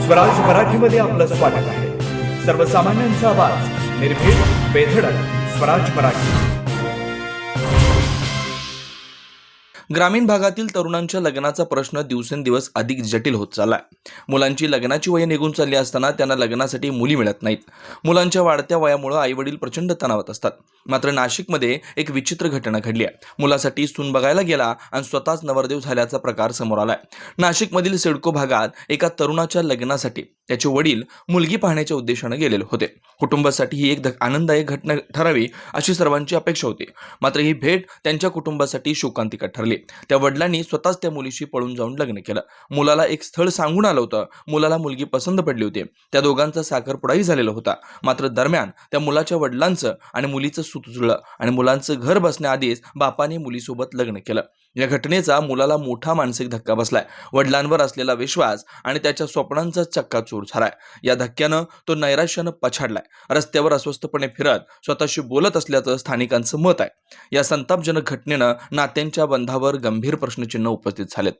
स्वराज मराठीमध्ये आपलं स्वागत आहे. सर्वसामान्यांचा आवाज, निर्भीड, बेधडक, स्वराज मराठी. ग्रामीण भागातील तरुणांच्या लग्नाचा प्रश्न दिवसेंदिवस अधिक जटिल होत चाललाय. मुलांची लग्नाची वय निघून चालली असताना त्यांना लग्नासाठी मुली मिळत नाहीत. मुलांच्या वाढत्या वयामुळे आईवडील प्रचंड तणावात असतात. मात्र नाशिकमध्ये एक विचित्र घटना घडली आहे. मुलासाठी सून बघायला गेला आणि स्वतःच नवरदेव झाल्याचा प्रकार समोर आलाय. नाशिकमधील सिडको भागात एका तरुणाच्या लग्नासाठी त्याचे वडील मुलगी पाहण्याच्या उद्देशाने गेलेले होते. कुटुंबासाठी ही एक आनंददायक घटना ठरावी अशी सर्वांची अपेक्षा होती. मात्र ही भेट त्यांच्या कुटुंबासाठी शोकांतिका ठरली. त्या वडिलांनी स्वतःच त्या मुलीशी पळून जाऊन लग्न केलं. मुलाला एक स्थळ सांगून आलं होतं. मुलाला मुलगी पसंत पडली होती. त्या दोघांचा साखरपुडाही झालेला होता. मात्र दरम्यान त्या मुलाच्या वडिलांचं आणि मुलीचं सूत जुळलं आणि मुलांचं घर बसण्याआधीच बापाने मुलीसोबत लग्न केलं. या घटनेचा मुलाला मोठा मानसिक धक्का बसलाय. वडिलांवर असलेला विश्वास आणि त्याच्या स्वप्नांचा चक्काचूर झालाय. या धक्क्यानं तो नैराश्यानं पछाडलाय. रस्त्यावर अस्वस्थपणे फिरत स्वतःशी बोलत असल्याचं स्थानिकांचं मत आहे. या संतापजनक घटनेनं नात्यांच्या बंधावर गंभीर प्रश्नचिन्ह उपस्थित झालेत.